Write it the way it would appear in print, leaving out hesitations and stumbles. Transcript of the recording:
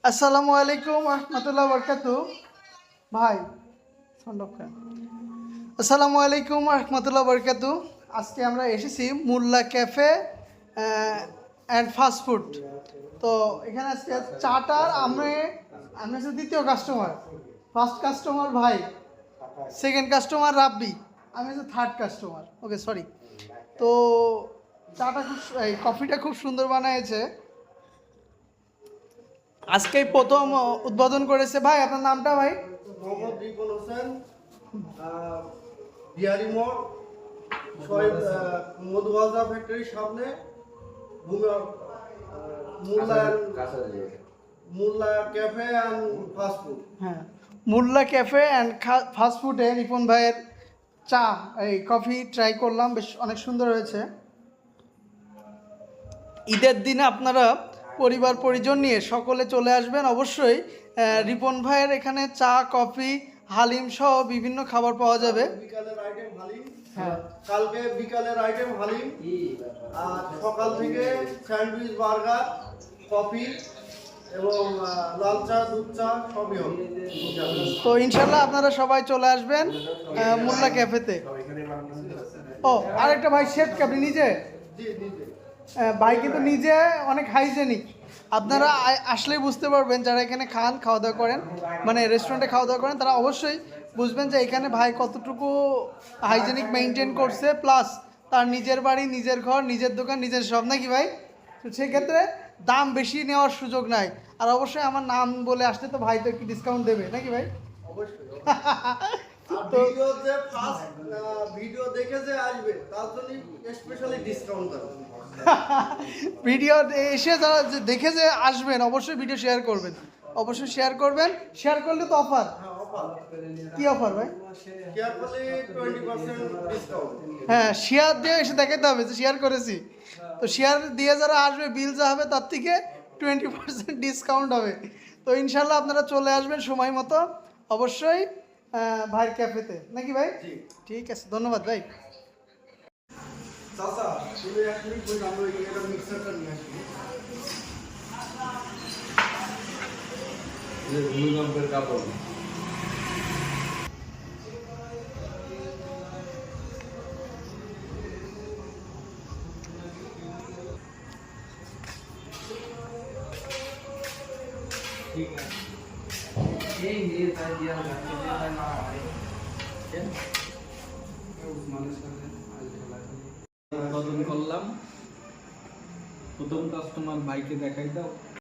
আসসালামু আলাইকুম রহমতুল্লাহ বরকাতু। ভাই আসসালামু আলাইকুম রহমতুল্লাহ বরকাতু। আজকে আমরা এসেছি মুল্লা ক্যাফে অ্যান্ড ফাস্টফুড। তো এখানে আজকে চাটার আমি হচ্ছে দ্বিতীয় কাস্টমার, ফার্স্ট কাস্টমার ভাই, সেকেন্ড কাস্টমার রাব্বি, আমি হচ্ছে থার্ড কাস্টমার। ওকে সরি। তো চাটা এই কফিটা খুব সুন্দর বানিয়েছে, আজকেই প্রথম উদ্বোধন করেছে। ভাই আপনার নামটা? ভাই মোহাম্মদ রিপন হোসেন, বিহারি মোড়, শহীদ মধুবাজা ফ্যাক্টরির সামনে, মুল্লা ক্যাফে অ্যান্ড ফাস্টফুড। হ্যাঁ, মুল্লা ক্যাফে অ্যান্ড ফাস্টফুডে রিপন ভাইয়ের চা এই কফি ট্রাই করলাম, বেশ অনেক সুন্দর হয়েছে। ঈদের দিনে আপনারা পরিবার পরিজন নিয়ে সকলে চলে আসবেন অবশ্যই। রিপন ভাইয়ের এখানে চা, কফি, হালিম সহ বিভিন্ন খাবার পাওয়া যাবে। বিকালের আইটেম হালিম, হ্যাঁ কালকে বিকালের আইটেম হালিম, আর সকাল থেকে স্যান্ডউইচ, বার্গার, কফি এবং লাল চা, দুধ চা সবই হবে। তো ইনশাল্লাহ আপনারা সবাই চলে আসবেন মুল্লা ক্যাফেতে। ও আরেকটা ভাই, শেফ কি আপনি নিজে? জি নিজে। ভাই কিন্তু নিজে অনেক হাইজেনিক। আপনারা আসলেই বুঝতে পারবেন, যারা এখানে খান, খাওয়া দাওয়া করেন, মানে রেস্টুরেন্টে খাওয়া দাওয়া করেন, তারা অবশ্যই বুঝবেন যে এখানে ভাই কতটুকু হাইজেনিক মেনটেন করছে, প্লাস তার নিজের বাড়ি, নিজের ঘর, নিজের দোকান, নিজের সব, নাকি ভাই? তো সেক্ষেত্রে দাম বেশি নেওয়ার সুযোগ নাই। আর অবশ্যই আমার নাম বলে আসলে তো ভাই তো একটু ডিসকাউন্ট দেবে, নাকি ভাই? অবশ্যই। ভিডিও দেখে যে আসবে তার জন্য স্পেশালি ডিসকাউন্ট দেবো। ভিডিও এসে যারা দেখে যে আসবেন অবশ্যই ভিডিও শেয়ার করবেন, অবশ্যই শেয়ার করবেন। শেয়ার করলে তো অফার। কি অফার ভাই? শেয়ার করলে 20% ডিসকাউন্ট। হ্যাঁ, শেয়ার দিয়ে এসে দেখাতে হবে যে শেয়ার করেছি। তো শেয়ার দিয়ে যারা আসবে, বিল যা হবে তার থেকে 20% ডিসকাউন্ট হবে। তো ইনশাল্লাহ আপনারা চলে আসবেন সময় মতো অবশ্যই ভাইয়ের ক্যাফেতে, নাকি ভাই? ঠিক আছে, ধন্যবাদ ভাই। চাচা তুমি এক মিনিট বলি, আমরা এটা মিক্সারটা নিয়ে আসবো। ভূমিকম্পের কাপড় ঠিক আছে। এই নিয়ে তাই দিয়া লাগছে, তাই না হয় কেন উসমানের সাথে আজ খেলা উদ্বোধন করলাম। প্রথম কাস্টমার ভাইকে দেখাই দাও।